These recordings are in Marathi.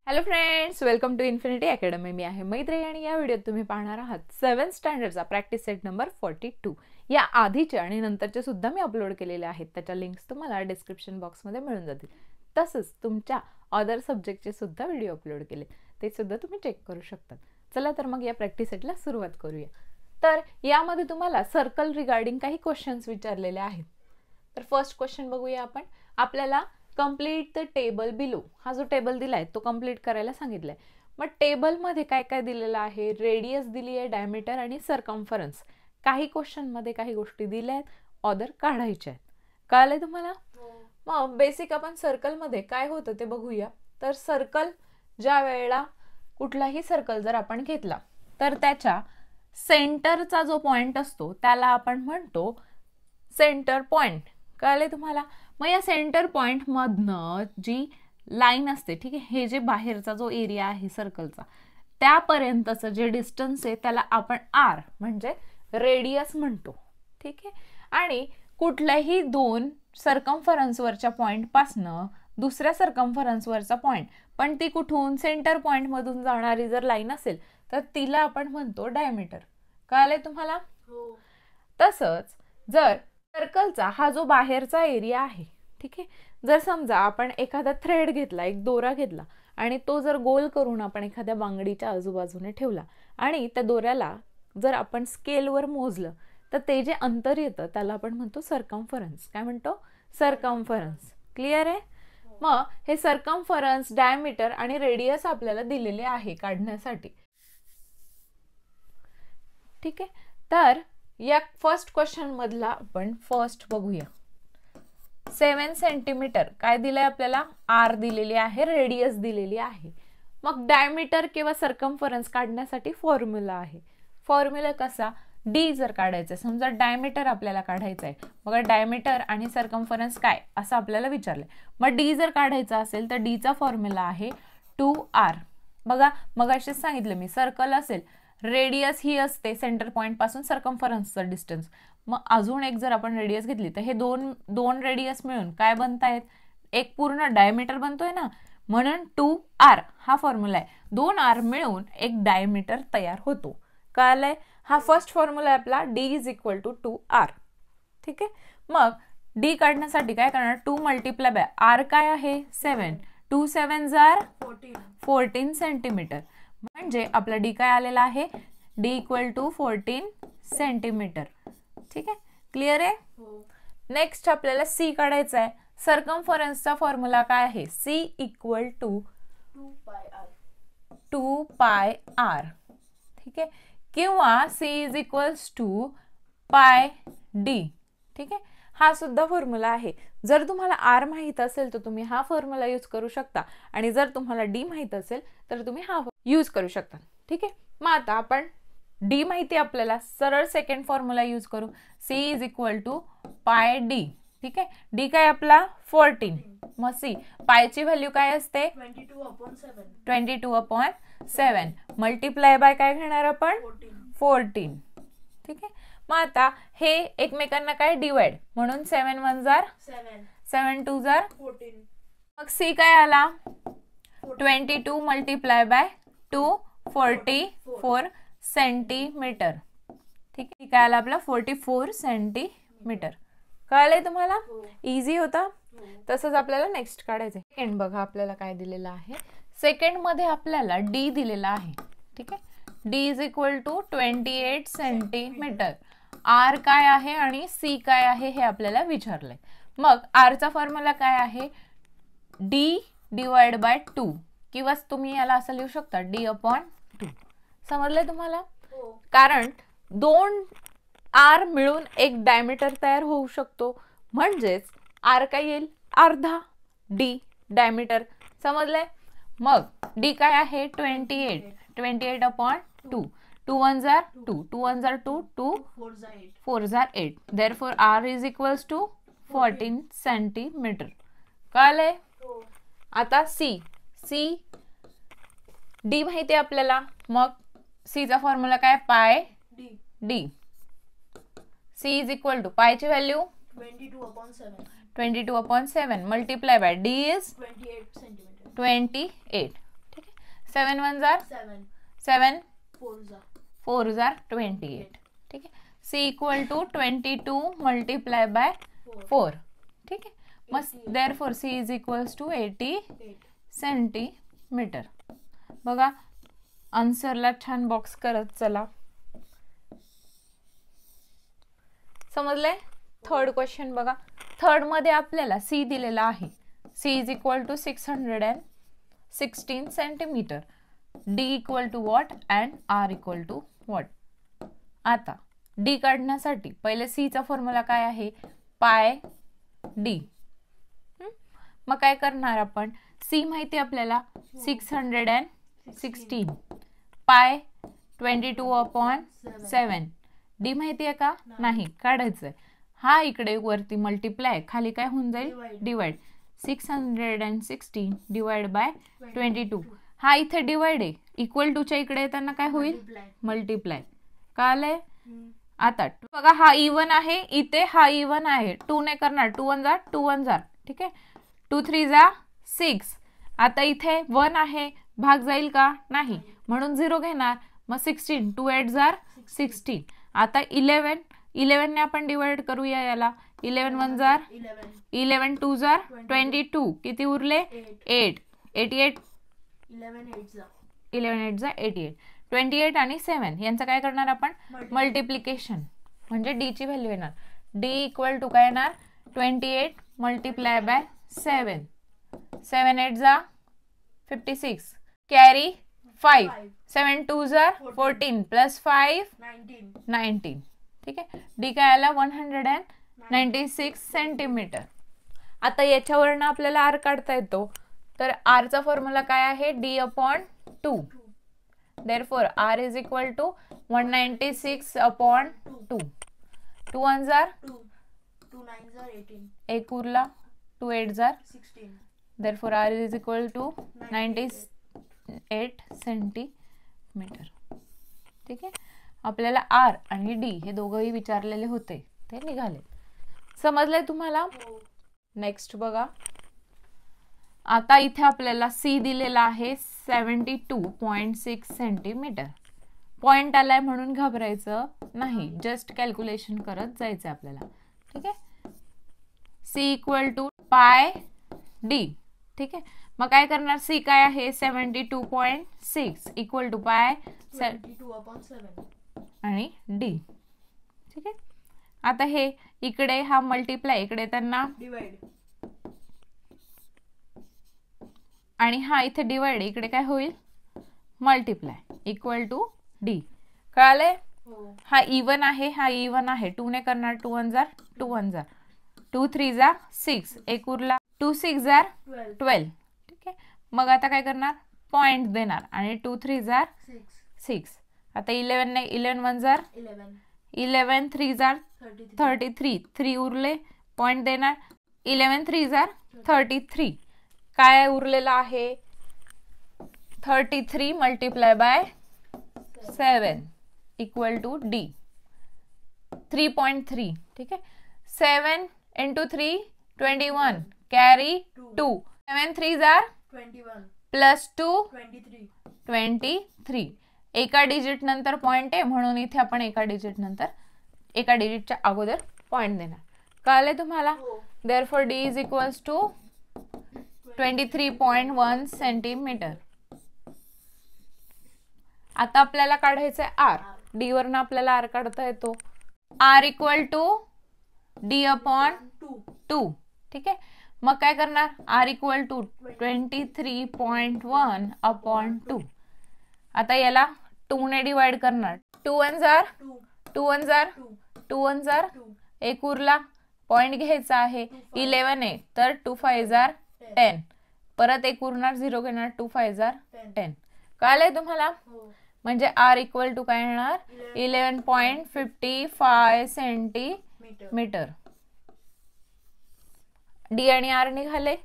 Hello friends, welcome to infinity academy. मी आहे मैत्री आणि या व्हिडिओत तुम्ही पाहणार आहात 7th स्टँडर्डचा प्रॅक्टिस सेट नंबर 42. या आधीचे आणि नंतरचे सुद्धा मी अपलोड केलेले आहेत. त्याच्या लिंक्स तुम्हाला डिस्क्रिप्शन बॉक्समध्ये मिळून जातील. तसंच तुमच्या अदर सब्जेक्टचे सुद्धा व्हिडिओ अपलोड केले, ते सुद्धा तुम्ही चेक करू शकता. चला तर मग या प्रॅक्टिस सेटला सुरुवात करूया. तर यामध्ये तुम्हाला सर्कल रिगार्डिंग काही क्वेश्चन्स विचारलेले आहेत. तर फर्स्ट क्वेश्चन बघूया आपण. आपल्याला कंप्लीट द टेबल बिलो हा जो टेबल दिलाय तो कंप्लीट करायला सांगितलाय. मग टेबलमध्ये काय काय दिलेलं आहे? रेडियस दिली आहे, डायमीटर आणि सरकम्फरन्स. काही क्वेश्चनमध्ये काही गोष्टी दिल्या आहेत, ऑदर काढायच्या आहेत. कळालंय तुम्हाला? मग बेसिक आपण सर्कलमध्ये काय होतं ते बघूया. तर सर्कल ज्या वेळेला कुठलाही सर्कल जर आपण घेतला तर त्याच्या सेंटरचा जो पॉइंट असतो त्याला आपण म्हणतो सेंटर पॉइंट. कळालंय तुम्हाला? मग या सेंटर पॉइंट मधनं जी लाईन असते, ठीक आहे, हे जे बाहेरचा जो एरिया आहे सर्कलचा त्यापर्यंतचं जे डिस्टन्स आहे त्याला आपण आर म्हणजे रेडियस म्हणतो. ठीक आहे. आणि कुठल्याही दोन सर्कम्फरन्सवरच्या पॉइंट पासनं दुसऱ्या सर्कम्फरन्सवरचा पॉइंट, पण ती कुठून सेंटर पॉइंट मधून जाणारी जर लाईन असेल तर तिला आपण म्हणतो डायमीटर. कळालंय तुम्हाला? तसंच जर सर्कलचा हा जो बाहेरचा एरिया आहे, ठीक आहे, जर समजा आपण एखादा थ्रेड घेतला, एक दोरा घेतला आणि तो जर गोल करून आपण एखाद्या बांगडीच्या आजूबाजूने ठेवला आणि त्या दोऱ्याला जर आपण स्केलवर मोजलं तर ते जे अंतर येतं त्याला आपण म्हणतो सर्कम्फरन्स. काय म्हणतो? सर्कम्फरन्स. क्लिअर आहे? मग हे सर्कम्फरन्स, डायमीटर आणि रेडियस आपल्याला दिलेले आहे काढण्यासाठी. ठीक आहे. तर या फर्स्ट क्वेश्चन मधला आपण फर्स्ट बघूया. 7 सेंटीमीटर काय दिलंय आपल्याला? आर दिलेली आहे, रेडियस दिलेली आहे. मग डायमीटर किंवा सर्कम्फरन्स काढण्यासाठी फॉर्म्युला आहे. फॉर्म्युला कसा? डी जर काढायचं, समजा डायमीटर आपल्याला काढायचं आहे, बघा डायमीटर आणि सर्कम्फरन्स काय असं आपल्याला विचारलंय. मग डी जर काढायचा असेल तर डीचा फॉर्म्युला आहे 2r. बघा मगाशीच सांगितलं मी, सर्कल असेल, रेडियस ही असते सेंटर पॉइंट पासून सर्कम्फरन्सचं डिस्टन्स. मग अजून एक जर आपण रेडियस घेतली तर हे दोन रेडियस मिळून काय बनतायत? एक पूर्ण डायमीटर बनतोय ना, म्हणून 2r हा फॉर्म्युला आहे. 2r मिळून एक डायमीटर तयार होतो. कळालंय? हा फर्स्ट फॉर्म्युला आहे आपला, d is equal to 2r. ठीक आहे. मग d काढण्यासाठी काय करणार? 2 मल्टिप्लाय बाय r काय आहे? 7. 2 7 आर 14 सेंटीमीटर. म्हणजे आपला डी काय आलेला आहे? D equal to 14 centimetre. ठीक आहे. क्लिअर आहे? नेक्स्ट आपल्याला सी काढायचा आहे. सर्कम्फरन्सचा फॉर्म्युला काय आहे? सी इक्वल टू 2 पाय आर. ठीक आहे. किंवा C is equals to pi D. ठीक आहे. हा सुद्धा फॉर्म्युला आहे. जर तुम्हाला आर माहित असेल तर तुम्ही हा फॉर्म्युला यूज करू शकता आणि जर तुम्हाला डी माहित असेल तर तुम्ही हा यूज करू शकता. ठीक आहे. मग आता आपण डी माहिती आपल्याला, सरळ सेकंड फॉर्म्युला यूज करू. C is equal to pi D. ठीक आहे. डी काय आपला? 14. मग सी पायची व्हॅल्यू काय असते? 22/7 मल्टिप्लाय बाय काय घेणार आपण? 14. ठीक आहे. मग आता हे एकमेकांना काय डिवाइड, म्हणून 7 1 जार 7 2 जार 14. मग सी काय आला? 22 मल्टिप्लाय बाय 2 44 सेंटीमीटर. ठीक आहे. काय आला आपला? 44 सेंटीमीटर. कळलंय तुम्हाला? इझी होता. तसंच आपल्याला नेक्स्ट काढायचं. सेकंड बघा आपल्याला काय दिलेलं आहे. सेकंड मध्ये आपल्याला डी दिलेला आहे. ठीक आहे. D is equal to 28 centimetre. R काय आहे आणि सी काय आहे हे आपल्याला विचारलंय. मग आरचा फॉर्म्युला काय आहे? डी डिवाइड बाय 2, किंवा तुम्ही याला असं लिहू शकता d/2. समजलंय तुम्हाला? कारण 2 आर मिळून एक डायमीटर तयार होऊ शकतो, म्हणजेच आर काय येईल? अर्धा डी डायमीटर. समजलंय? मग डी काय आहे? 28/2. 2 1 जार 2, 2 1 जार 2, 2 4 जार 8. Therefore r is equals to 14 centimetre. कळलंय? आता सी डी माहिती आहे आपल्याला. मग सीचा फॉर्म्युला काय? Pi D. C is equal to पायची value 22/7 multiply by D is 28 centimetre. ठीक 7 1 जार 7 4 जार 28. ठीक आहे. C equal to 22 multiply by 4. ठीक आहे. मग therefore C is equals to 80 centimetre. बघा आन्सरला छान बॉक्स करत चला. समजलंय. थर्ड क्वेश्चन बघा. थर्ड मध्ये आपल्याला C दिलेला आहे. C is equal to 616 centimetre. D equal to what and R equal to what. आता D काढण्यासाठी पहिले C चा फॉर्म्युला काय आहे, पाय D. मग काय करणार आपण, C माहिती आपल्याला 616, पाय 22/7. D माहिती आहे का, नाही, काढायचंय. हा इकडे वरती मल्टिप्लाय, खाली काय होऊन जाईल, डिवाइड. 616 divide by 22. हा इथे डिवाइड आहे, इक्वल टू च्या इकडे येताना काय होईल, मल्टिप्लाय. कळालंय. आता बघा हा इवन आहे, इथे हा इवन आहे. 2 ने करणार, 2 1 जार 2 1 जार. ठीक आहे. 2 3 जा 6. आता इथे 1 आहे, भाग जाईल का, नाही, म्हणून 0 घेणार. मग 16 2 8 जार 16. आता 11 ने आपण डिवाइड करूया याला. 11 1 जार 11 2 जार 22. किती उरले, 8 88. 11 8 जा 88. 28 आणि 7 यांचं काय करणार आपण, मल्टिप्लिकेशन, म्हणजे D ची व्हॅल्यू येणार. D इक्वल टू काय येणार, 28 मल्टिप्लाय बाय 7. 7 8 जा 56. कॅरी 5. 7 2 जार 14 प्लस 5 19. ठीक आहे. D काय आला, 196 सेंटीमीटर. आता याच्यावरनं आपल्याला R काढता येतो. तर R चा फॉर्म्युला काय आहे, D/2. Therefore R is equal to 196/2. 2 1 जार 2 9 जार 18. एक उरला, 2 8 जार 16. Therefore R is equal to 98 centimetre. ठीक आहे. आपल्याला R आणि D हे दोघंही विचारलेले होते, ते निघाले. समजले तुम्हाला. नेक्स्ट बघा. आता इथे आपल्याला C दिलेला आहे 72.6 सेंटीमीटर. पॉइंट आलाय म्हणून घाबरायचं नाही, जस्ट कॅल्क्युलेशन करत जायचं आपल्याला. ठीक आहे. C इक्वल टू पाय D. ठीक आहे. मग काय करणार, C काय आहे, 72.6 इक्वल टू पाय 72/7 आणि D. ठीक आहे. आता हे इकडे हा मल्टिप्लाय, इकडे त्यांना डिवाइड, आणि हा इथे डिवाइड, इकडे काय होईल, मल्टिप्लाय, इक्वल टू D. कळाले. हा इवन आहे, हा इवन आहे. 2 ने करणार, 2 1 जार 2 1 जार 2 3 जा 6. एक उरला, 2 6 जार 12. ठीक आहे. मग आता काय करणार, पॉइंट देणार, आणि 2 3 जार 6. आता 11 ने 11 1 जार 11 3 जार 33. 3 उरले, पॉइंट देणार. 11 3 जार 33. काय उरलेला आहे, 33 multiply by 7 equal to D. 3.3. ठीक आहे. 7 into 3 21. कॅरी 2. 7 3 जार 21 प्लस 2 23. एका डिजिट नंतर पॉइंट आहे, म्हणून इथे आपण एका डिजिट नंतर, एका डिजिटच्या अगोदर पॉइंट देणार. कळले तुम्हाला. Therefore D is equals to 23.1 centimetre. आता आपल्याला काढायचं आहे R. D वरनं आपल्याला R काढता येतो. R equal to D/2. ठीक आहे. मग काय करणार, R इक्वल टू 23.1/2. आता याला 2 ने डिवाइड करणार. 2 1 जार 2 1 जार 2 1 जार, एक उरला, पॉइंट घ्यायचा आहे. 11 आहे, तर 2 5 जार 10. परत एक उरणार, 0 घेणार, 2 5 जार 10. कळलंय तुम्हाला. म्हणजे R इक्वल टू काय येणार, 11.55 सेंटीमीटर. D आणि R निघाले.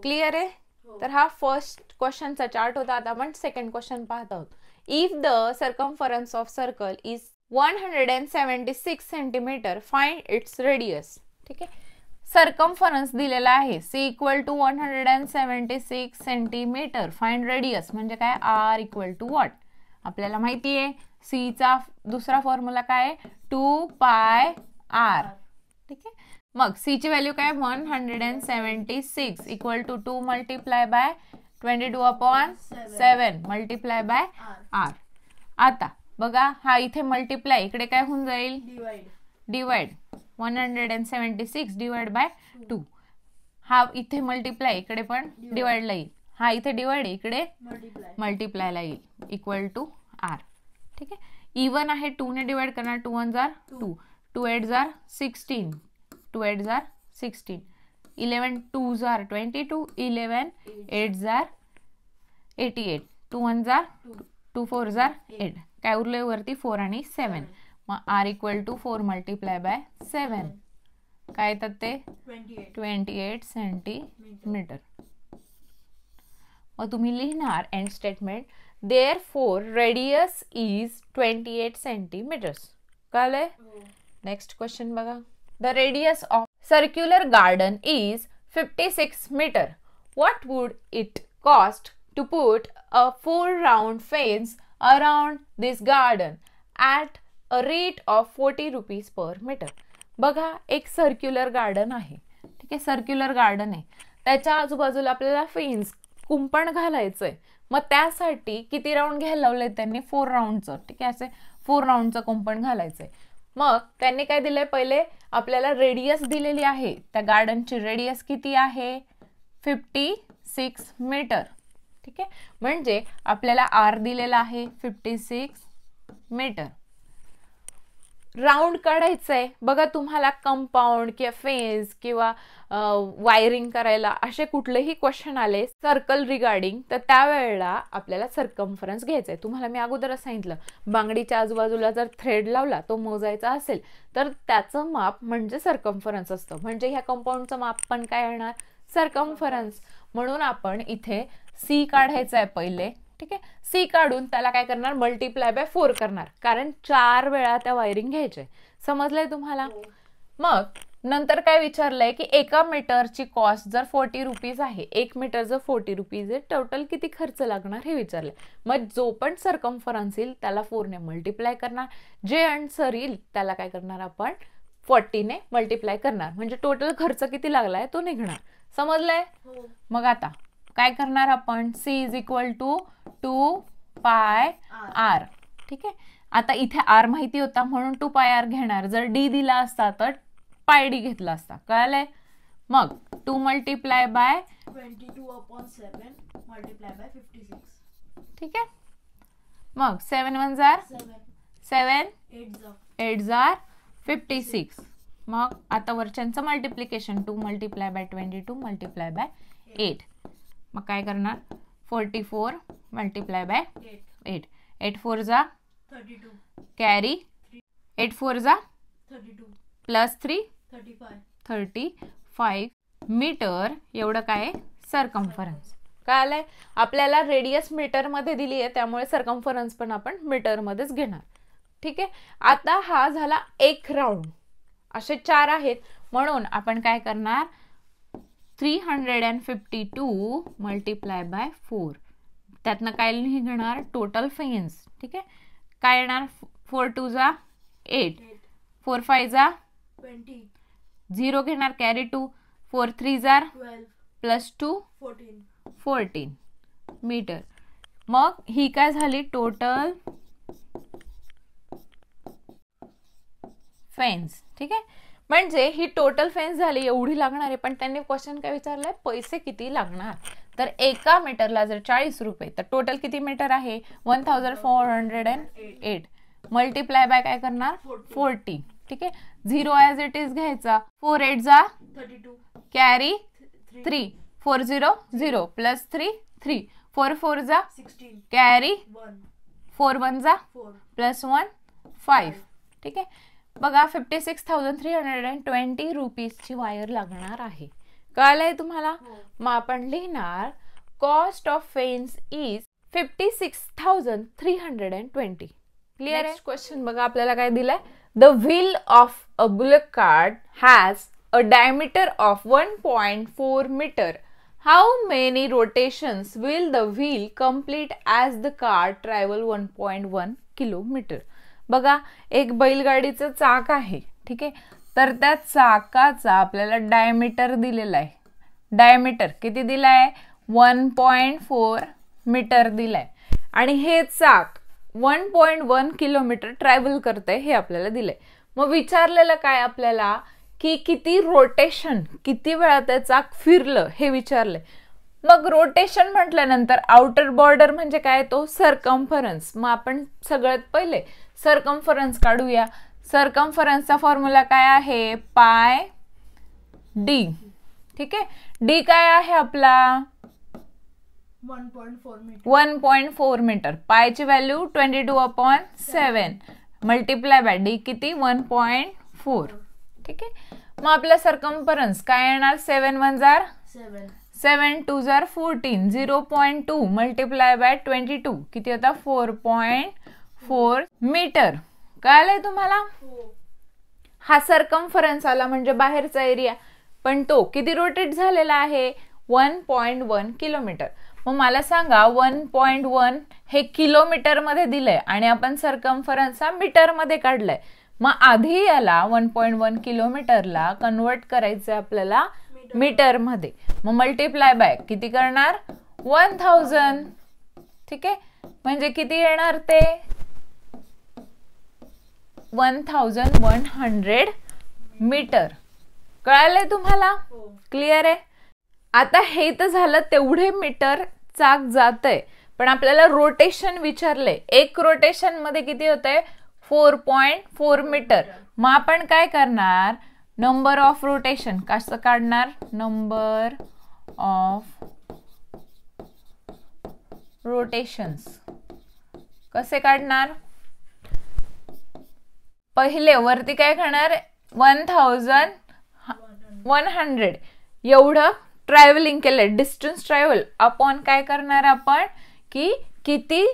क्लिअर आहे. तर हा फर्स्ट क्वेश्चनचा चार्ट होता. आता आपण सेकंड क्वेश्चन पाहत आहोत. If the circumference of circle is 176 centimetre, find its radius. ठीक आहे. सर्कम्फरन्स दिलेला आहे C equal to 176 centimetre. Find radius म्हणजे काय, R इक्वल टू व्हॉट. आपल्याला माहिती आहे C चा दुसरा फॉर्म्युला काय, 2 पाय R. ठीक आहे, मग C ची व्हॅल्यू काय, 176 equal to 2 multiply by 22/7 multiply by R. आता बघा हा इथे मल्टिप्लाय, इकडे काय होऊन जाईल, डिवाइड. 176 divide by 2. हा इथे मल्टिप्लाय, इकडे पण डिवाइडला येईल. हा इथे डिवाइड, इकडे मल्टिप्लायला येईल, इक्वल टू R. ठीक आहे, इवन आहे, 2 ने डिवाइड करणार, 2 1 जार 2, 2 8 जार 16, 2 8 जार 16, 11 2 जार 22, 11 8 जार 88, 2 1 जार 2 4 जार 8. काय उरले वरती 4 आणि 7. मग R equal to 4 multiply by 7 काय येतात ते 28 सेंटीमीटर. मग तुम्ही लिहिणार end statement, therefore radius is 28 centimeters. कळले. नेक्स्ट क्वेश्चन बघा. The radius of circular garden is 56 meter. What would it cost to put a 4 round fence around this garden at a rate of 40 rupees per meter? बघा एक सर्क्युलर गार्डन आहे. ठीक आहे, सर्क्युलर गार्डन आहे, त्याच्या आजूबाजूला आपल्याला फेन्स कुंपण घालायचंय. मग त्यासाठी किती राऊंड घ्यायला लावलंय त्यांनी, 4 राऊंडचं. ठीक आहे, असे 4 राऊंडचं कुंपण घालायचंय. मग त्यांनी काय दिलंय, पहिले आपल्याला रेडियस दिलेली आहे. त्या गार्डनची रेडियस किती आहे, 56 मीटर. ठीक आहे, म्हणजे आपल्याला R दिलेला आहे 56 मीटर. राऊंड काढायचंय. बघा तुम्हाला कंपाऊंड किंवा फेन्स किंवा वायरिंग करायला असे कुठलेही क्वेश्चन आले सर्कल रिगार्डिंग, तर त्यावेळेला आपल्याला सर्कम्फरन्स घ्यायचंय. तुम्हाला मी अगोदरच सांगितलं, बांगडीच्या आजूबाजूला जर थ्रेड लावला तो मोजायचा असेल तर त्याचं माप म्हणजे सर्कम्फरन्स असतं. म्हणजे ह्या कंपाऊंडचं माप पण काय येणार, सर्कम्फरन्स. म्हणून आपण इथे C काढायचा आहे पहिले. ठीक आहे, C काढून त्याला काय करणार, मल्टिप्लाय बाय 4 करणार, कारण 4 वेळा त्या वायरिंग घ्यायचे. समजलंय तुम्हाला. मग नंतर काय विचारलंय की एका मीटरची कॉस्ट जर 40 रुपीज आहे, 1 मीटर जर 40 रुपीज आहे, टोटल किती खर्च लागणार हे विचारलंय. मग जो पण सर्कम्फरन्स येईल त्याला 4 ने मल्टिप्लाय करणार, जे आन्सर येईल त्याला काय करणार आपण 40 ने मल्टिप्लाय करणार, म्हणजे टोटल खर्च किती लागलाय तो निघणार. समजलंय. मग आता काय करणार आपण, C इज इक्वल टू 2 पाय R. ठीक आहे, आता इथे R माहिती होता म्हणून 2 पाय R घेणार. जर D दिला असता तर पाय D घेतला असता. कळलंय. मग 2 मल्टिप्लाय बाय 22/7 मल्टिप्लाय बाय 56. ठीक आहे, मग 7 1 जार 7, 8 जार 56. मग आता वरच्यांचं multiplication, 2 multiply by 22 multiply by 8. मग काय करणार, 44 मल्टिप्लाय बाय 8. 8 4 जा 32, कॅरी 8 4 जा 32 प्लस 3 35 मीटर. एवढं काय सर्कम्फरन्स. काय आलंय, आपल्याला रेडियस मीटर मध्ये दिली आहे त्यामुळे सर्कम्फरन्स पण आपण मीटर मध्येच घेणार. ठीक आहे, आता हा झाला एक राऊंड. असे 4 आहेत म्हणून आपण काय करणार, 352 मल्टिप्लाय बाय 4. त्यातनं काय निघणार, टोटल फेन्स. ठीक आहे, काय येणार, 4 2 जा 8, 4 5 जा 20, 0 घेणार, कॅरी 2, 4 3 जार 12 प्लस 2 14 मीटर. मग ही काय झाली, टोटल फेन्स. ठीक आहे, म्हणजे ही टोटल फेन्स झाली, एवढी लागणार आहे. पण त्यांनी क्वेश्चन काय विचारलाय, पैसे किती लागणार. तर एका मीटरला जर 40 रुपये, तर टोटल किती मीटर आहे, 1408 मल्टिप्लाय बाय काय करणार 40. ठीक आहे, 0 ॲज इट इज घ्यायचा, 4 8 जा 32, कॅरी 3, 4 0 0 प्लस 3 3, 4 4 जा 16, कॅरी 1 4 1 जा 4 प्लस 1 5. ठीक आहे, बघा 56,320 रुपीजची वायर लागणार आहे. कळलंय तुम्हाला. मग आपण लिहिणार cost of fence is 56,320. Clear आहे. क्वेश्चन बघा आपल्याला काय दिलंय, the wheel of a bullet cart has a diameter of 1.4 meter, how many rotations will the wheel complete as the car travel 1.1 kilometer? बघा, एक बैलगाडीचं चाक आहे, ठीक आहे. तर त्या चाकाचा आपल्याला डायमीटर दिलेला आहे. डायमीटर किती दिलाय? 1.4 मीटर दिलाय. आणि हे चाक 1.1 किलोमीटर ट्रॅव्हल करतंय हे आपल्याला दिलंय. मग विचारलेलं काय आपल्याला की किती रोटेशन, किती वेळा ते चाक फिरलं हे विचारलंय. मग रोटेशन म्हटल्यानंतर आउटर बॉर्डर म्हणजे काय? तो सरकम्फरन्स. मग आपण सगळ्यात पहिले सरकम्फरन्स काढूया. सरकम्फरन्सचा फॉर्म्युला काय आहे? पाय डी. ठीक आहे. डी काय आहे आपला? 1.4 मीटर. पायची व्हॅल्यू 22/7 मल्टिप्लाय बाय डी किती? 1.4. ठीक आहे. मग आपला सरकम्फरन्स काय येणार? 7 1 जार 7 2 जार 14. 0.2 मल्टिप्लाय बाय 22 किती होता? 4.4 मीटर. कळालंय तुम्हाला? हा सरकम्फरन्स आला म्हणजे बाहेरचा एरिया. पण तो किती रोटेट झालेला आहे? 1.1 किलोमीटर. मग मला सांगा 1.1 हे किलोमीटर मध्ये दिलंय आणि आपण सरकम्फरन्स हा मीटर मध्ये काढलाय. मग आधी याला 1.1 किलोमीटरला कन्वर्ट करायचं आपल्याला मीटर मध्ये. मग मल्टिप्लाय बाय किती करणार? 1000. ठीक आहे. म्हणजे किती येणार ते? 1100 मीटर. कळालंय तुम्हाला? क्लिअर आहे? आता हे तर झालं तेवढे मीटर चाक जातंय, पण आपल्याला रोटेशन विचारले. एक रोटेशन मध्ये किती होतंय? 4.4 मीटर. मग आपण काय करणार? नंबर ऑफ रोटेशन कसं काढणार? नंबर ऑफ रोटेशन्स कसे काढणार? पहिले वरती काय करणार? 1100 एवढं ट्रॅव्हलिंग केलंय, डिस्टन्स ट्रॅव्हल अपॉन काय करणार आपण की किती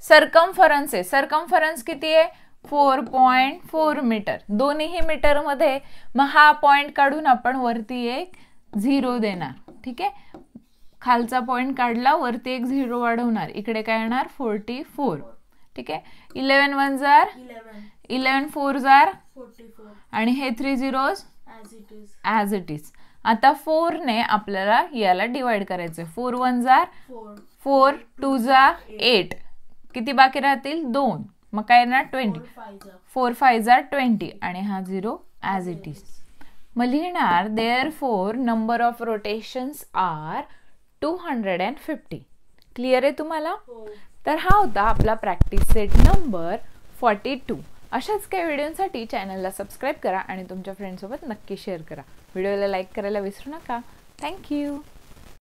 सरकम्फरन्स आहे. सरकम्फरन्स किती आहे? 4.4 मीटर. दोन्हीही मीटर मध्ये. मग हा पॉइंट काढून आपण वरती एक 0 देणार. ठीक आहे. खालचा पॉइंट काढला, वरती एक 0 वाढवणार. इकडे काय येणार? 44. ठीक आहे. 11 1 जार 11 4 जार 44 आणि हे 3 zeros as it is. आता 4 ने आपल्याला याला डिवाइड करायचंय. 4 1 जार 4 2 जार 8. किती बाकी राहतील? 2. मग काय येणार? 20. 4 5 जार 20 आणि हा 0 as it is. मग लिहिणार therefore number of rotations are 250. Clear आहे तुम्हाला? तर हा होता आपला प्रॅक्टिस सेट नंबर 42. अशाच काही व्हिडिओसाठी चॅनलला सबस्क्राईब करा आणि तुमच्या फ्रेंड्ससोबत नक्की शेअर करा. व्हिडिओला लाईक करायला विसरू नका. थँक्यू.